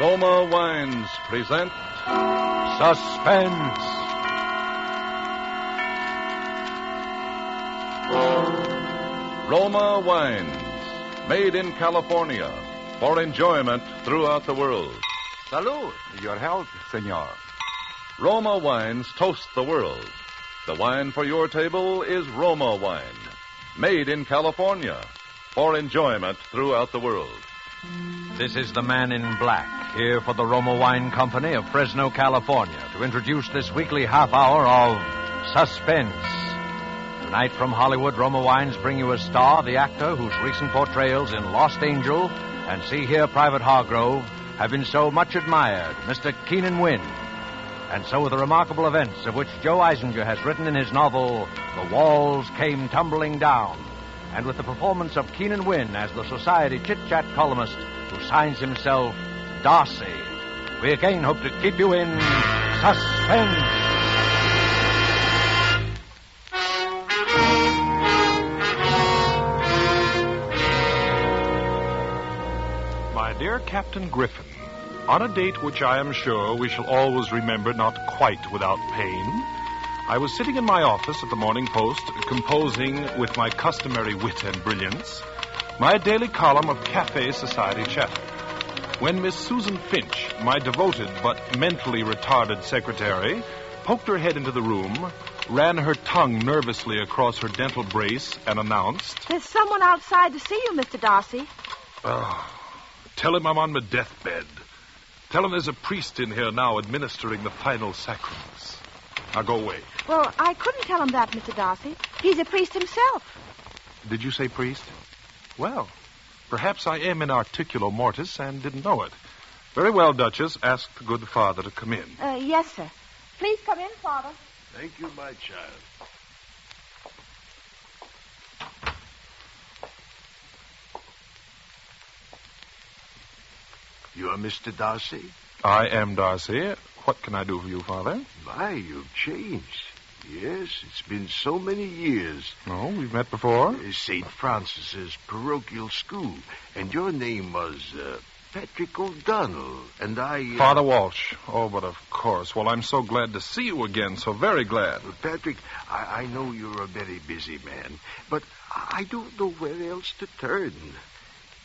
Roma Wines present Suspense. Roma Wines, made in California for enjoyment throughout the world. Salud. Your health, senor. Roma Wines toast the world. The wine for your table is Roma Wine, made in California for enjoyment throughout the world. This is the man in black, here for the Roma Wine Company of Fresno, California, to introduce this weekly half hour of Suspense. Tonight from Hollywood, Roma Wines bring you a star, the actor whose recent portrayals in Lost Angel and See Here, Private Hargrove have been so much admired, Mr. Keenan Wynn. And so the remarkable events of which Joe Eisinger has written in his novel, The Walls Came Tumbling Down, and with the performance of Keenan Wynn as the society chit-chat columnist who signs himself Darcy, we again hope to keep you in suspense. My dear Captain Griffin, on a date which I am sure we shall always remember not quite without pain, I was sitting in my office at the Morning Post, composing with my customary wit and brilliance my daily column of Cafe Society chatter, when Miss Susan Finch, my devoted but mentally retarded secretary, poked her head into the room, ran her tongue nervously across her dental brace, and announced, "There's someone outside to see you, Mr. Darcy." "Oh, tell him I'm on my deathbed. Tell him there's a priest in here now administering the final sacraments. Now go away." Well, I couldn't tell him that, Mr. Darcy. He's a priest himself. Did you say priest? Well, perhaps I am in articulo mortis and didn't know it. Very well, Duchess. Ask the good father to come in. Yes, sir. Please come in, Father. Thank you, my child. You are Mr. Darcy? I am Darcy. What can I do for you, Father? My, you've changed. Yes, it's been so many years. Oh, we've met before? St. Francis's parochial school. And your name was Patrick O'Donnell. And I... Father Walsh. Oh, but of course. Well, I'm so glad to see you again. So very glad. Patrick, I know you're a very busy man, but I don't know where else to turn.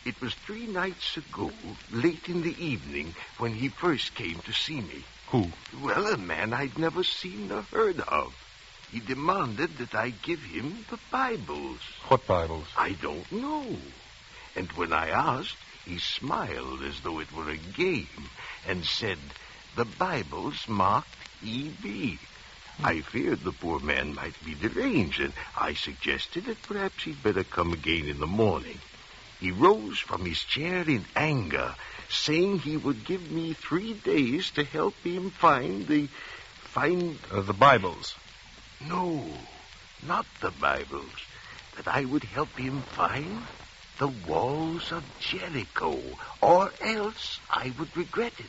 It was 3 nights ago, late in the evening, when he first came to see me. Who? Well, a man I'd never seen or heard of. He demanded that I give him the Bibles. What Bibles? I don't know. And when I asked, he smiled as though it were a game and said, the Bibles marked E.B. I feared the poor man might be deranged, and I suggested that perhaps he'd better come again in the morning. He rose from his chair in anger, saying he would give me 3 days to help him find the Bibles. No, not the Bibles. That I would help him find the walls of Jericho, or else I would regret it.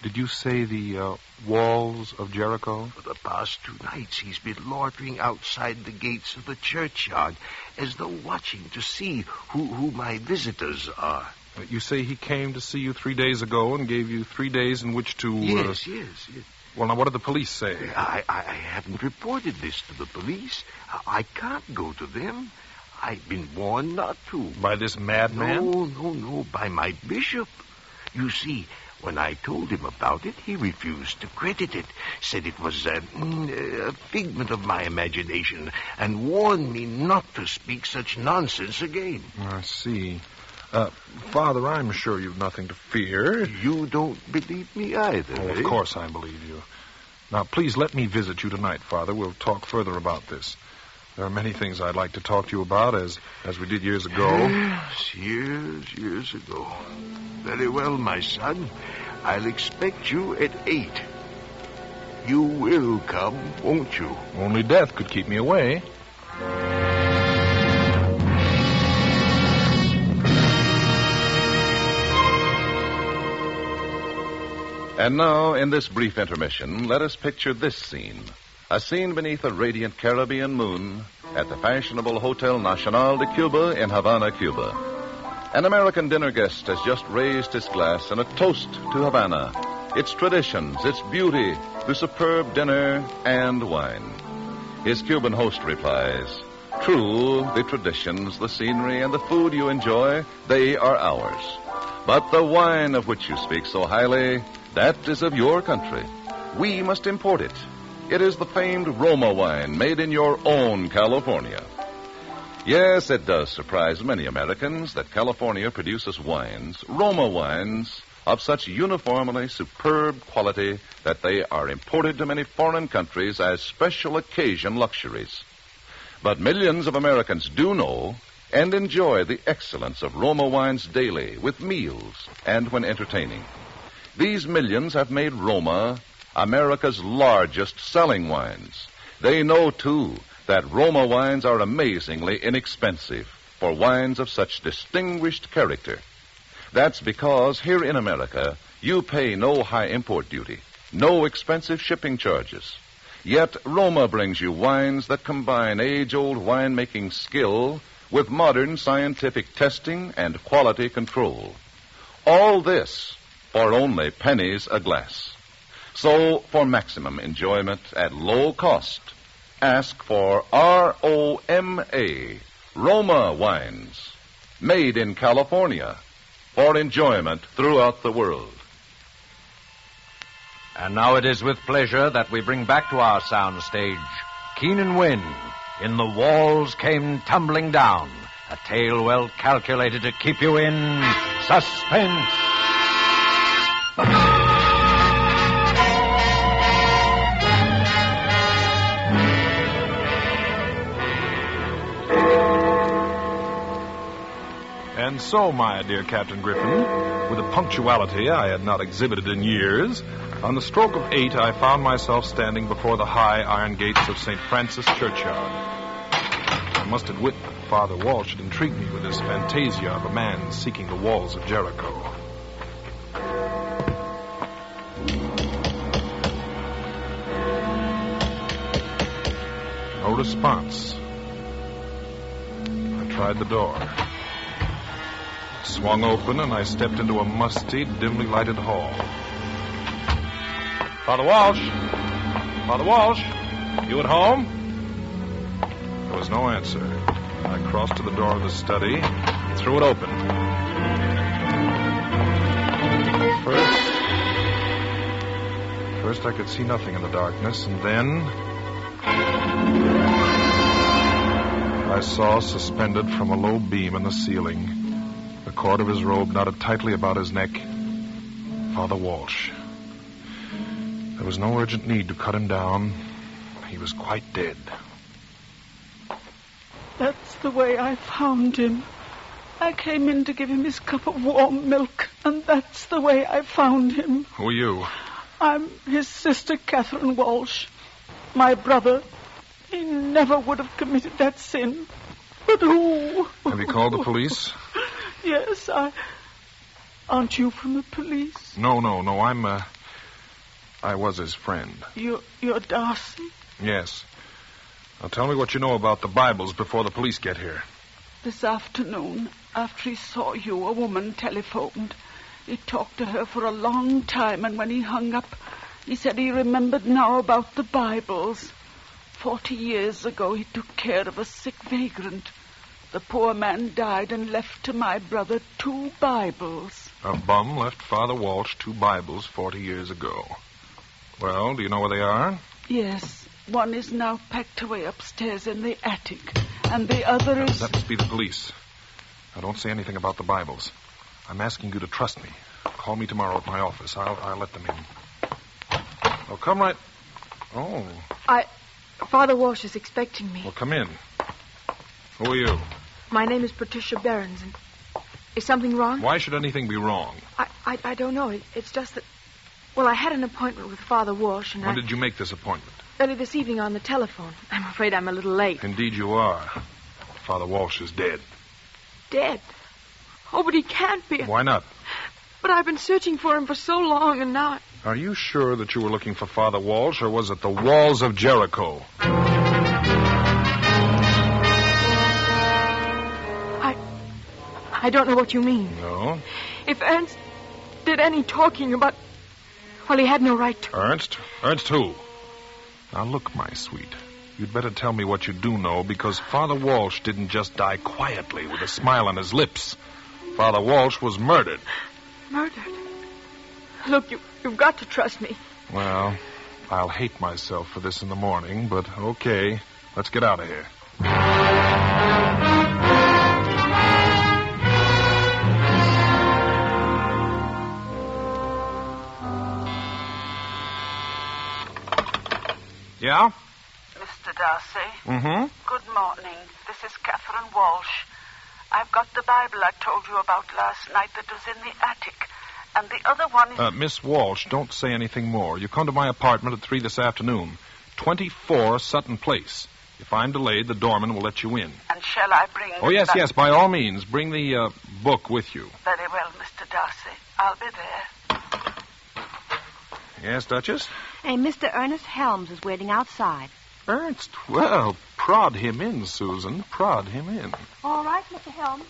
Did you say the walls of Jericho? For the past 2 nights, he's been loitering outside the gates of the churchyard, as though watching to see who my visitors are. You say he came to see you 3 days ago and gave you 3 days in which to... Yes. Well, now, what did the police say? I haven't reported this to the police. I can't go to them. I've been warned not to. By this madman? No, by my bishop. You see, when I told him about it, he refused to credit it, said it was a figment of my imagination, and warned me not to speak such nonsense again. I see. Father, I'm sure you've nothing to fear. You don't believe me either, Oh, of course I believe you. Now, please let me visit you tonight, Father. We'll talk further about this. There are many things I'd like to talk to you about, as we did years ago. Yes, years ago. Very well, my son. I'll expect you at 8. You will come, won't you? Only death could keep me away. And now, in this brief intermission, let us picture this scene. A scene beneath a radiant Caribbean moon at the fashionable Hotel Nacional de Cuba in Havana, Cuba. An American dinner guest has just raised his glass in a toast to Havana, its traditions, its beauty, the superb dinner, and wine. His Cuban host replies, "True, the traditions, the scenery, and the food you enjoy, they are ours. But the wine of which you speak so highly, that is of your country. We must import it. It is the famed Roma wine made in your own California." Yes, it does surprise many Americans that California produces wines, Roma wines, of such uniformly superb quality that they are imported to many foreign countries as special occasion luxuries. But millions of Americans do know and enjoy the excellence of Roma wines daily with meals and when entertaining. These millions have made Roma America's largest selling wines. They know, too, that Roma wines are amazingly inexpensive for wines of such distinguished character. That's because here in America, you pay no high import duty, no expensive shipping charges. Yet Roma brings you wines that combine age-old winemaking skill with modern scientific testing and quality control. All this for only pennies a glass. So, for maximum enjoyment at low cost, ask for ROMA, Roma wines, made in California, for enjoyment throughout the world. And now it is with pleasure that we bring back to our soundstage Keenan Wynn in The Walls Came Tumbling Down, a tale well calculated to keep you in suspense. And so, my dear Captain Griffin, with a punctuality I had not exhibited in years, on the stroke of 8 I found myself standing before the high iron gates of St. Francis Churchyard. I must admit that Father Walsh had intrigued me with this fantasia of a man seeking the walls of Jericho. No response. I tried the door. It swung open, and I stepped into a musty, dimly lighted hall. Father Walsh! Father Walsh! You at home? There was no answer. I crossed to the door of the study and threw it open. First I could see nothing in the darkness, and then I saw, suspended from a low beam in the ceiling, the cord of his robe knotted tightly about his neck, Father Walsh. There was no urgent need to cut him down. He was quite dead. That's the way I found him. I came in to give him his cup of warm milk, and that's the way I found him. Who are you? I'm his sister, Catherine Walsh. My brother, he never would have committed that sin. But who? Have you called the police? Yes, Aren't you from the police? No. I was his friend. You're Darcy? Yes. Now tell me what you know about the Bibles before the police get here. This afternoon, after he saw you, a woman telephoned. He talked to her for a long time, and when he hung up, he said he remembered now about the Bibles. 40 years ago, he took care of a sick vagrant. The poor man died and left to my brother 2 Bibles. A bum left Father Walsh 2 Bibles 40 years ago. Well, do you know where they are? Yes. One is now packed away upstairs in the attic, and the other is... That must be the police. Now, don't say anything about the Bibles. I'm asking you to trust me. Call me tomorrow at my office. I'll let them in. Oh, come right... Oh. Father Walsh is expecting me. Well, come in. Who are you? My name is Patricia Behrens, and is something wrong? Why should anything be wrong? I don't know. It's just that... Well, I had an appointment with Father Walsh, and When did you make this appointment? Early this evening on the telephone. I'm afraid I'm a little late. Indeed you are. Father Walsh is dead. Dead? Oh, but he can't be. Why not? But I've been searching for him for so long, and now... Are you sure that you were looking for Father Walsh, or was it the walls of Jericho? I don't know what you mean. No? If Ernst did any talking about... Well, he had no right to. Ernst? Ernst who? Now, look, my sweet. You'd better tell me what you do know, because Father Walsh didn't just die quietly with a smile on his lips. Father Walsh was murdered. Murdered? Look, you've got to trust me. Well, I'll hate myself for this in the morning, but okay. Let's get out of here. Yeah? Mr. Darcy. Mm-hmm. Good morning. This is Catherine Walsh. I've got the Bible I told you about last night that was in the attic. And the other one is... Miss Walsh, don't say anything more. You come to my apartment at 3 this afternoon. 24 Sutton Place. If I'm delayed, the doorman will let you in. And shall I bring... Oh, yes, by all means. Bring the book with you. Very well, Mr. Darcy. I'll be there. Yes, Duchess? Hey, Mr. Ernest Helms is waiting outside. Ernst? Well, prod him in, Susan. Prod him in. All right, Mr. Helms.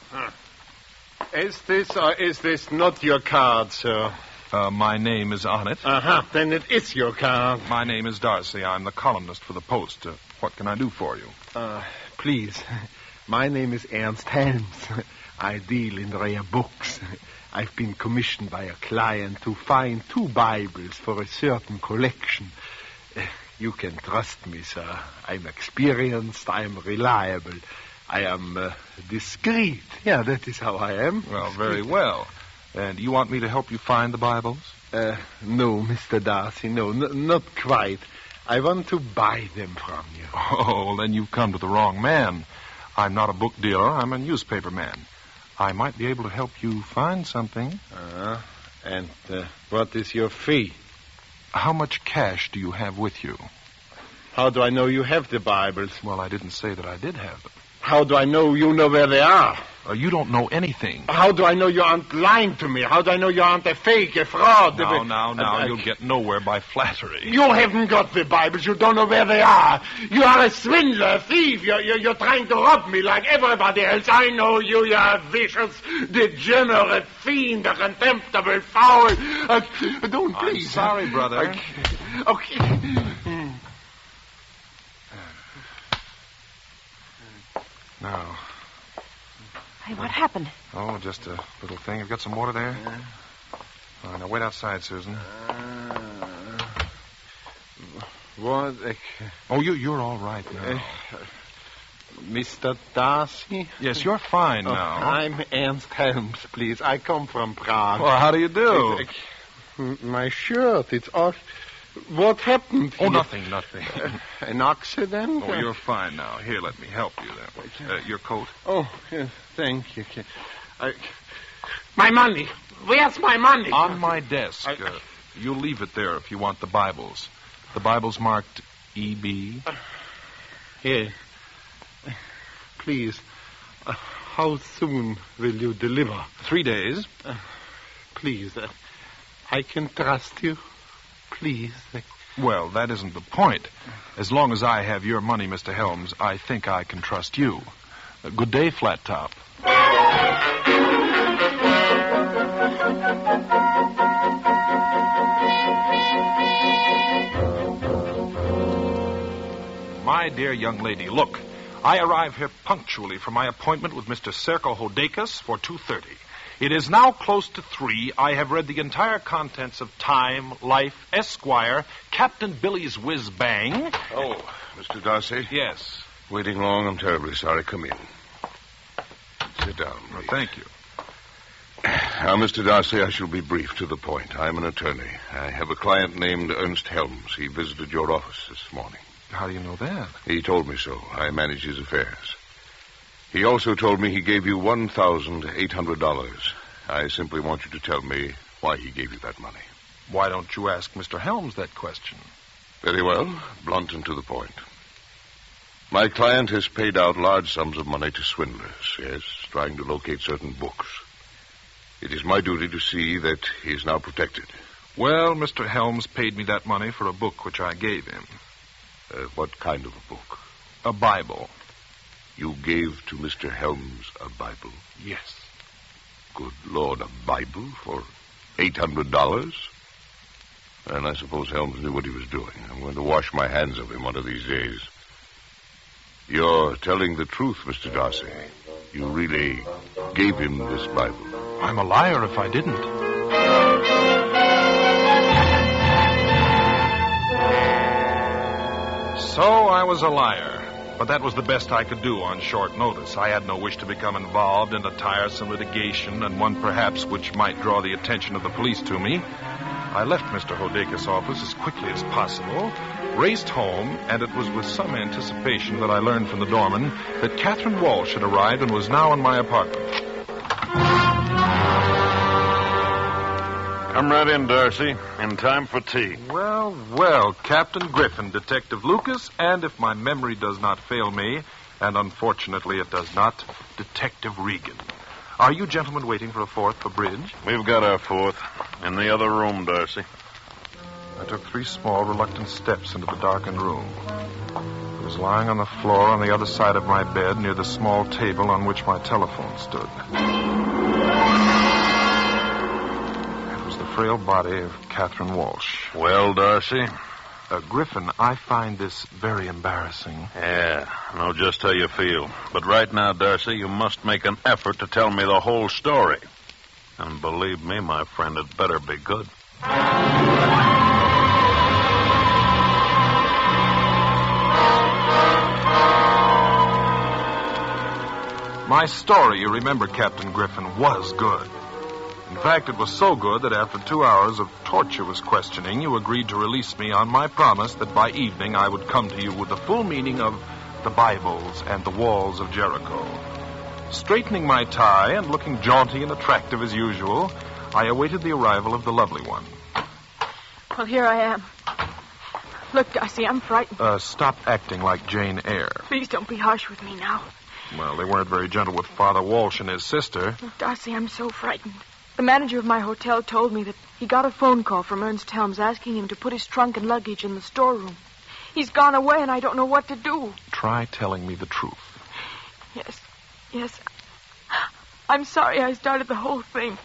Is this or is this not your card, sir? My name is on it. Uh-huh. Then it is your card. My name is Darcy. I'm the columnist for the Post. What can I do for you? Please. My name is Ernst Helms. I deal in rare books. I've been commissioned by a client to find 2 Bibles for a certain collection. You can trust me, sir. I'm experienced. I'm reliable. I am discreet. Yeah, that is how I am. Well, very well. And you want me to help you find the Bibles? No, Mr. Darcy, no, not quite. I want to buy them from you. Oh, then you've come to the wrong man. I'm not a book dealer. I'm a newspaper man. I might be able to help you find something. And what is your fee? How much cash do you have with you? How do I know you have the Bibles? Well, I didn't say that I did have them. How do I know you know where they are? You don't know anything. How do I know you aren't lying to me? How do I know you aren't a fake, a fraud? Now, you'll get nowhere by flattery. You haven't got the Bibles. You don't know where they are. You are a swindler, a thief. You're trying to rob me like everybody else. I know you. You're a vicious, degenerate fiend, a contemptible foul. Don't please. I'm sorry, brother. Okay. Now. Hey, what happened? Oh, just a little thing. You've got some water there? All right, now wait outside, Susan. What? Oh, you're all right now. Mr. Darcy? Yes, you're fine now. I'm Ernst Helms, please. I come from Prague. Well, how do you do? My shirt, it's all... What happened? Oh, nothing. An accident? Oh, you're fine now. Here, let me help you then. Your coat. Oh, yes, thank you. My money. Where's my money? On my desk. You'll leave it there if you want the Bibles. The Bible's marked E.B. Here. Please, how soon will you deliver? 3 days. Please, I can trust you. Please. Well, that isn't the point. As long as I have your money, Mr. Helms, I think I can trust you. Good day, Flat Top. My dear young lady, look. I arrive here punctually for my appointment with Mr. Serko Hodekas for 2:30. It is now close to 3. I have read the entire contents of Time, Life, Esquire, Captain Billy's Whiz Bang. Oh, Mr. Darcy? Yes. Waiting long. I'm terribly sorry. Come in. Sit down, please. Well, thank you. Now, Mr. Darcy, I shall be brief to the point. I'm an attorney. I have a client named Ernst Helms. He visited your office this morning. How do you know that? He told me so. I manage his affairs. He also told me he gave you $1,800. I simply want you to tell me why he gave you that money. Why don't you ask Mr. Helms that question? Very well. Blunt and to the point. My client has paid out large sums of money to swindlers, yes, trying to locate certain books. It is my duty to see that he is now protected. Well, Mr. Helms paid me that money for a book which I gave him. What kind of a book? A Bible. You gave to Mr. Helms a Bible? Yes. Good Lord, a Bible for $800? And I suppose Helms knew what he was doing. I'm going to wash my hands of him one of these days. You're telling the truth, Mr. Darcy. You really gave him this Bible. I'm a liar if I didn't. So I was a liar. But that was the best I could do on short notice. I had no wish to become involved in a tiresome litigation, and one perhaps which might draw the attention of the police to me. I left Mr. Hodakis' office as quickly as possible, raced home, and it was with some anticipation that I learned from the doorman that Catherine Walsh had arrived and was now in my apartment. Come right in, Darcy. In time for tea. Well, well, Captain Griffin, Detective Lucas, and if my memory does not fail me, and unfortunately it does not, Detective Regan. Are you gentlemen waiting for a fourth for bridge? We've got our fourth. In the other room, Darcy. I took 3 small, reluctant steps into the darkened room. I was lying on the floor on the other side of my bed near the small table on which my telephone stood. The frail body of Catherine Walsh. Well, Darcy? Griffin, I find this very embarrassing. Yeah, I know just how you feel. But right now, Darcy, you must make an effort to tell me the whole story. And believe me, my friend, it better be good. My story, you remember, Captain Griffin, was good. In fact, it was so good that after 2 hours of tortuous questioning, you agreed to release me on my promise that by evening I would come to you with the full meaning of the Bibles and the walls of Jericho. Straightening my tie and looking jaunty and attractive as usual, I awaited the arrival of the lovely one. Well, here I am. Look, Darcy, I'm frightened. Stop acting like Jane Eyre. Please don't be harsh with me now. Well, they weren't very gentle with Father Walsh and his sister. Oh, Darcy, I'm so frightened. The manager of my hotel told me that he got a phone call from Ernst Helms asking him to put his trunk and luggage in the storeroom. He's gone away, and I don't know what to do. Try telling me the truth. Yes. I'm sorry I started the whole thing.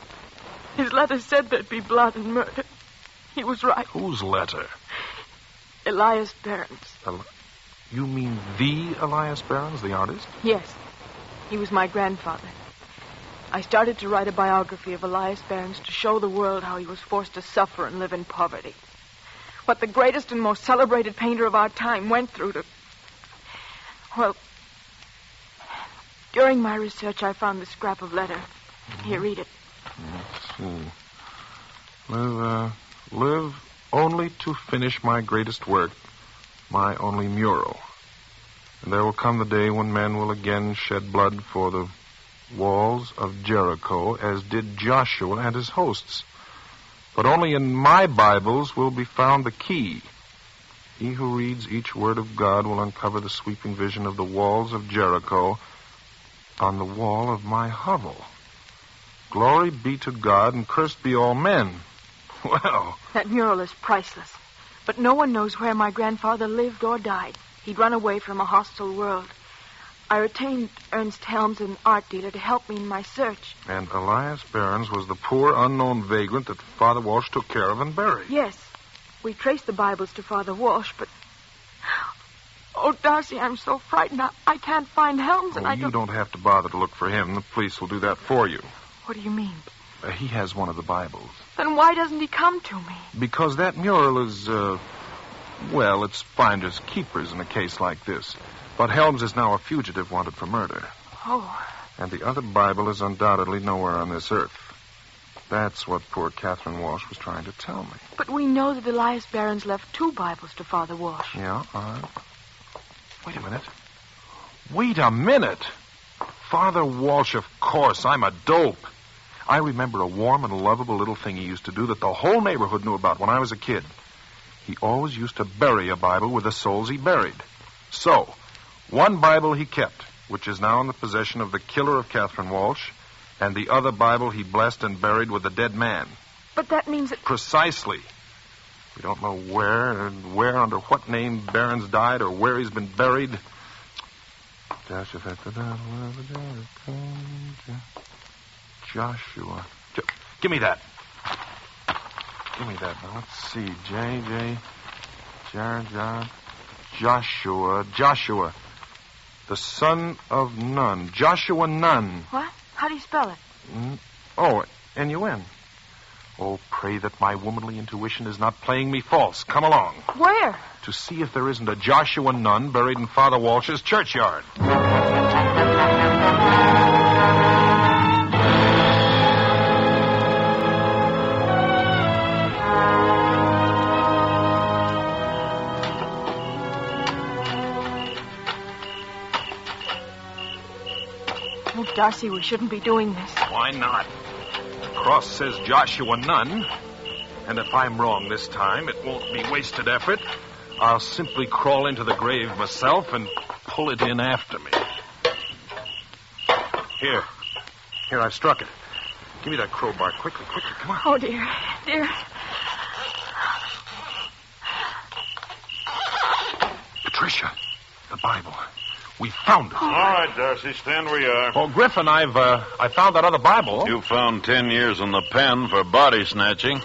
His letter said there'd be blood and murder. He was right. Whose letter? Elias Barron's. You mean the Elias Barron's, the artist? Yes. He was my grandfather. I started to write a biography of Elias Barron's to show the world how he was forced to suffer and live in poverty. What the greatest and most celebrated painter of our time went through to... Well, during my research, I found this scrap of letter. Here, read it. Let's see. Live only to finish my greatest work, my only mural. And there will come the day when men will again shed blood for the walls of Jericho, as did Joshua and his hosts. But only in my Bibles will be found the key. He who reads each word of God will uncover the sweeping vision of the walls of Jericho on the wall of my hovel. Glory be to God, and cursed be all men. Well... That mural is priceless. But no one knows where my grandfather lived or died. He'd run away from a hostile world. I retained Ernst Helms, an art dealer, to help me in my search. And Elias Barron's was the poor, unknown vagrant that Father Walsh took care of and buried. Yes. We traced the Bibles to Father Walsh, but... Oh, Darcy, I'm so frightened. I can't find Helms, and You don't have to bother to look for him. The police will do that for you. What do you mean? He has one of the Bibles. Then why doesn't he come to me? Because that mural is, well, it's finders keepers in a case like this. But Helms is now a fugitive wanted for murder. Oh. And the other Bible is undoubtedly nowhere on this earth. That's what poor Catherine Walsh was trying to tell me. But we know that Elias Barron's left 2 Bibles to Father Walsh. Yeah, all right. Wait a minute. Father Walsh, of course. I'm a dope. I remember a warm and lovable little thing he used to do that the whole neighborhood knew about when I was a kid. He always used to bury a Bible with the souls he buried. So, one Bible he kept, which is now in the possession of the killer of Catherine Walsh, and the other Bible he blessed and buried with the dead man. But that means that... Precisely. We don't know where, under what name Barron's died, or where he's been buried. Joshua. Give me that. Give me that. Now, let's see. Joshua. The son of Nun. Joshua Nun. What? How do you spell it? Oh, N-U-N. Oh, pray that my womanly intuition is not playing me false. Come along. Where? To see if there isn't a Joshua Nun buried in Father Walsh's churchyard. Oh, Darcy, we shouldn't be doing this. Why not? The cross says Joshua Nun. And if I'm wrong this time, it won't be wasted effort. I'll simply crawl into the grave myself and pull it in after me. Here, I've struck it. Give me that crowbar. Quickly, come on. Oh, dear. Patricia, the Bible. We found it. All right, Darcy, stand where you are. Oh, Griffin, I found that other Bible. You found 10 years in the pen for body snatching.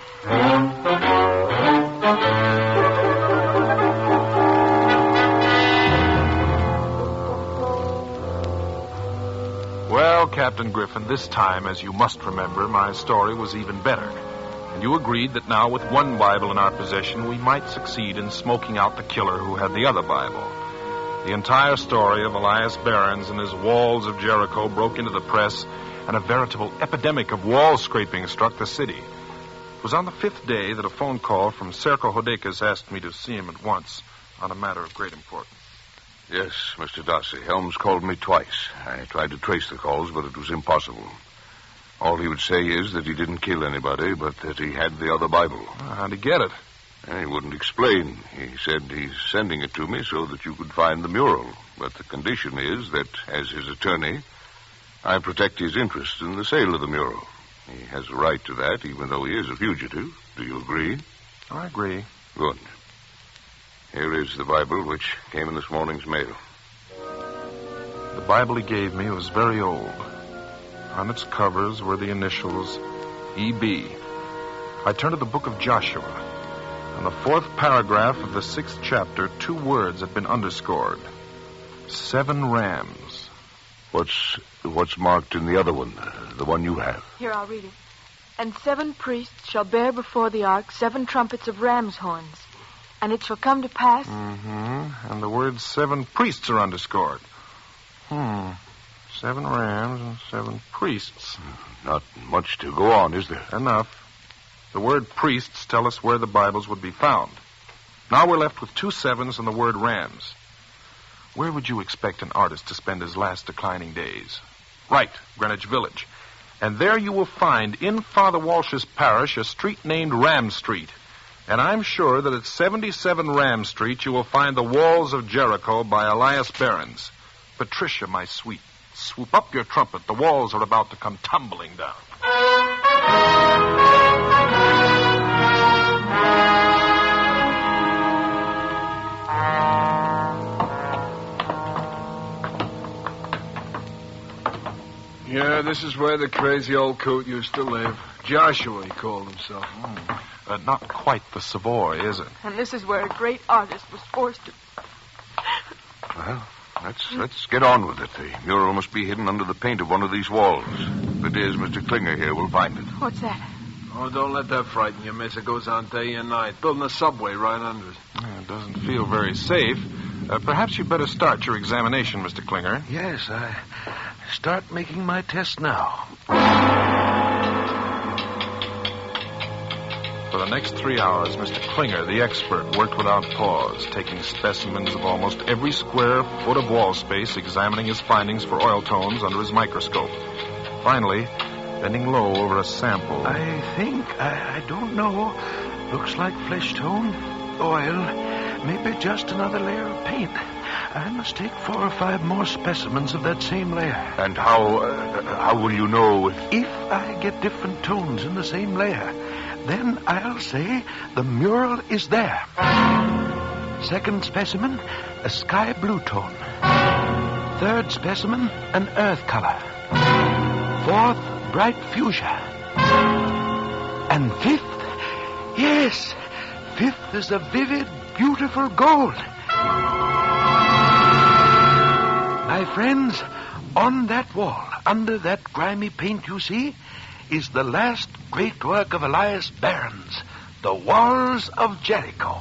Well, Captain Griffin, this time, as you must remember, my story was even better. And you agreed that now, with one Bible in our possession, we might succeed in smoking out the killer who had the other Bible. The entire story of Elias Behrens and his walls of Jericho broke into the press, and a veritable epidemic of wall scraping struck the city. It was on the 5th day that a phone call from Serko Hodekas asked me to see him at once on a matter of great importance. Yes, Mr. Darcy. Helms called me twice. I tried to trace the calls, but it was impossible. All he would say is that he didn't kill anybody, but that he had the other Bible. How'd he get it? He wouldn't explain. He said he's sending it to me so that you could find the mural. But the condition is that, as his attorney, I protect his interest in the sale of the mural. He has a right to that, even though he is a fugitive. Do you agree? I agree. Good. Here is the Bible, which came in this morning's mail. The Bible he gave me was very old. On its covers were the initials E.B. I turned to the book of Joshua. On the 4th paragraph of the 6th chapter, 2 words had been underscored. 7 rams. What's marked in the other one, the one you have? Here, I'll read it. And 7 priests shall bear before the ark 7 trumpets of ram's horns. And it shall come to pass... Mm-hmm. And the words 7 priests are underscored. 7 rams and 7 priests. Not much to go on, is there? Enough. The word priests tell us where the Bibles would be found. Now we're left with 2 sevens and the word rams. Where would you expect an artist to spend his last declining days? Right, Greenwich Village. And there you will find, in Father Walsh's parish, a street named Ram Street. And I'm sure that at 77 Ram Street you will find the walls of Jericho by Elias Behrens. Patricia, my sweet, swoop up your trumpet. The walls are about to come tumbling down. Yeah, this is where the crazy old coot used to live. Joshua, he called himself. Not quite the Savoy, is it? And this is where a great artist was forced to... Well, let's get on with it. The mural must be hidden under the paint of one of these walls. If it is, Mr. Klinger here will find it. What's that? Oh, don't let that frighten you, miss. It goes on day and night. Building a subway right under it. It doesn't feel very safe. Perhaps you'd better start your examination, Mr. Klinger. Yes, I start making my test now. For the next 3 hours, Mr. Klinger, the expert, worked without pause, taking specimens of almost every square foot of wall space, examining his findings for oil tones under his microscope. Finally, bending low over a sample. I think, I don't know. Looks like flesh tone, oil, maybe just another layer of paint. I must take 4 or 5 more specimens of that same layer. And how will you know If I get different tones in the same layer, then I'll say the mural is there. 2nd specimen, a sky blue tone. 3rd specimen, an earth color. 4th, bright fuchsia. And fifth, yes, fifth is a vivid, beautiful gold. My friends, on that wall, under that grimy paint you see, is the last great work of Elias Barons, the Walls of Jericho.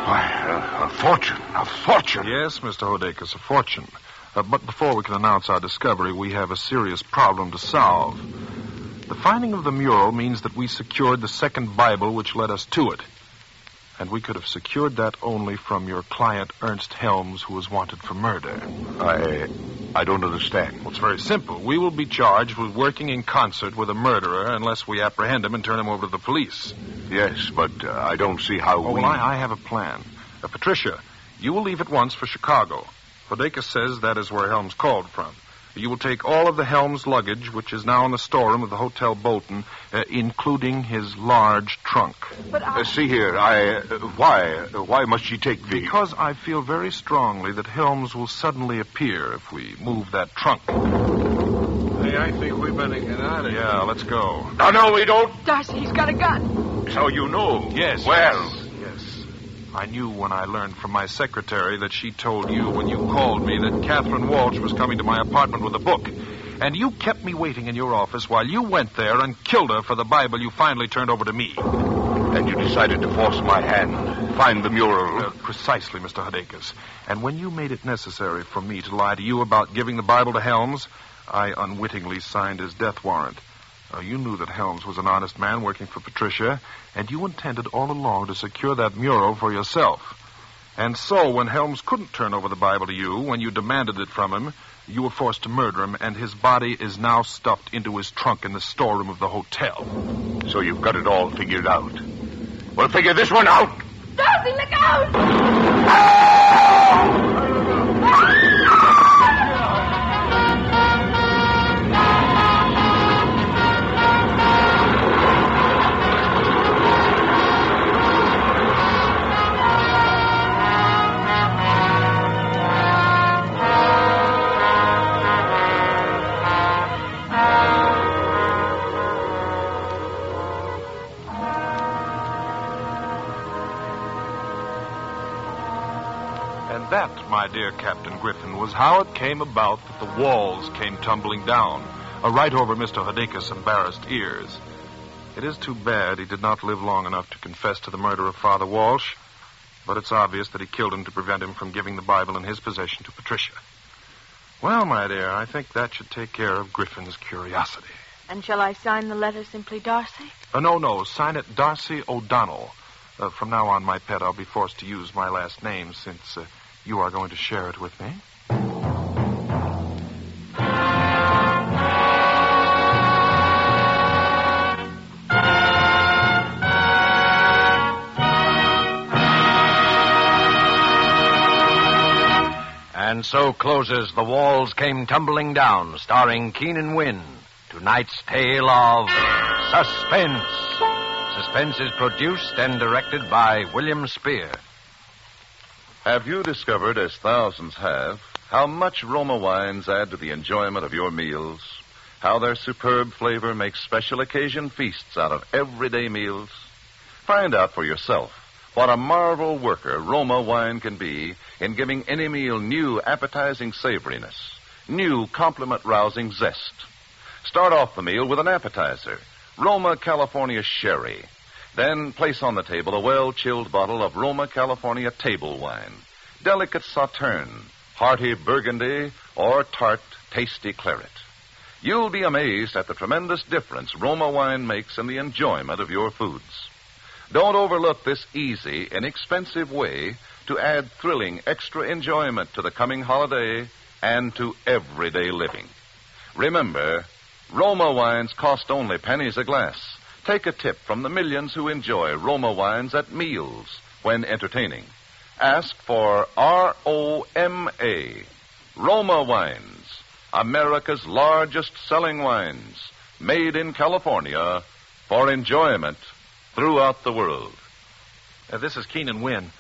Why, a fortune, a fortune. Yes, Mr. Hodakis, a fortune. But before we can announce our discovery, we have a serious problem to solve. The finding of the mural means that we secured the second Bible which led us to it. And we could have secured that only from your client, Ernst Helms, who was wanted for murder. I don't understand. Well, it's very simple. We will be charged with working in concert with a murderer unless we apprehend him and turn him over to the police. Yes, but I don't see how we... Well, I have a plan. Patricia, you will leave at once for Chicago. Hodakis says that is where Helms called from. You will take all of the Helms luggage, which is now in the storeroom of the Hotel Bolton, including his large trunk. But see here, why must she take the... Because I feel very strongly that Helms will suddenly appear if we move that trunk. Hey, I think we better get out of here. Yeah, let's go. No, we don't. Darcy, he's got a gun. So you know. Yes. Well... Yes. I knew when I learned from my secretary that she told you when you called me that Catherine Walsh was coming to my apartment with a book. And you kept me waiting in your office while you went there and killed her for the Bible you finally turned over to me. And you decided to force my hand, find the mural. Precisely, Mr. Hodakis. And when you made it necessary for me to lie to you about giving the Bible to Helms, I unwittingly signed his death warrant. You knew that Helms was an honest man working for Patricia, and you intended all along to secure that mural for yourself. And so, when Helms couldn't turn over the Bible to you, when you demanded it from him, you were forced to murder him, and his body is now stuffed into his trunk in the storeroom of the hotel. So you've got it all figured out. Well, figure this one out. Darcy, look out! And that, my dear Captain Griffin, was how it came about that the walls came tumbling down, right over Mr. Hodakis' embarrassed ears. It is too bad he did not live long enough to confess to the murder of Father Walsh, but it's obvious that he killed him to prevent him from giving the Bible in his possession to Patricia. Well, my dear, I think that should take care of Griffin's curiosity. And shall I sign the letter simply Darcy? No. Sign it Darcy O'Donnell. From now on, my pet, I'll be forced to use my last name since you are going to share it with me. And so closes The Walls Came Tumbling Down, starring Keenan Wynn. Tonight's tale of Suspense. Suspense is produced and directed by William Spear. Have you discovered, as thousands have, how much Roma wines add to the enjoyment of your meals? How their superb flavor makes special occasion feasts out of everyday meals? Find out for yourself what a marvel worker Roma wine can be in giving any meal new appetizing savoriness, new compliment-rousing zest. Start off the meal with an appetizer, Roma California Sherry. Then place on the table a well-chilled bottle of Roma California table wine, delicate Sauterne, hearty Burgundy, or tart, tasty claret. You'll be amazed at the tremendous difference Roma wine makes in the enjoyment of your foods. Don't overlook this easy, inexpensive way to add thrilling extra enjoyment to the coming holiday and to everyday living. Remember, Roma wines cost only pennies a glass. Take a tip from the millions who enjoy Roma wines at meals when entertaining. Ask for R-O-M-A, Roma Wines, America's largest selling wines, made in California for enjoyment throughout the world. This is Keenan Wynn.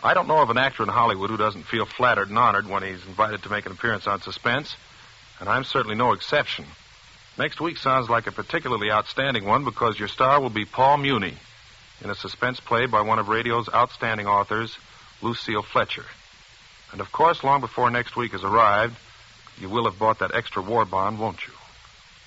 I don't know of an actor in Hollywood who doesn't feel flattered and honored when he's invited to make an appearance on Suspense, and I'm certainly no exception. Next week sounds like a particularly outstanding one because your star will be Paul Muni in a suspense play by one of radio's outstanding authors, Lucille Fletcher. And, of course, long before next week has arrived, you will have bought that extra war bond, won't you?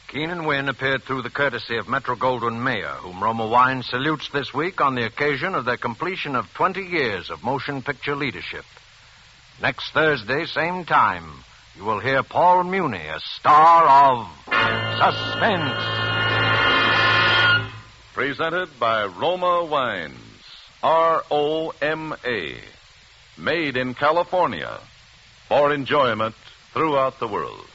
Keenan Wynn appeared through the courtesy of Metro-Goldwyn-Mayer, whom Roma Wine salutes this week on the occasion of their completion of 20 years of motion picture leadership. Next Thursday, same time, you will hear Paul Muni, a star of Suspense. Presented by Roma Wines. R-O-M-A. Made in California. For enjoyment throughout the world.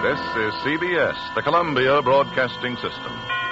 This is CBS, the Columbia Broadcasting System.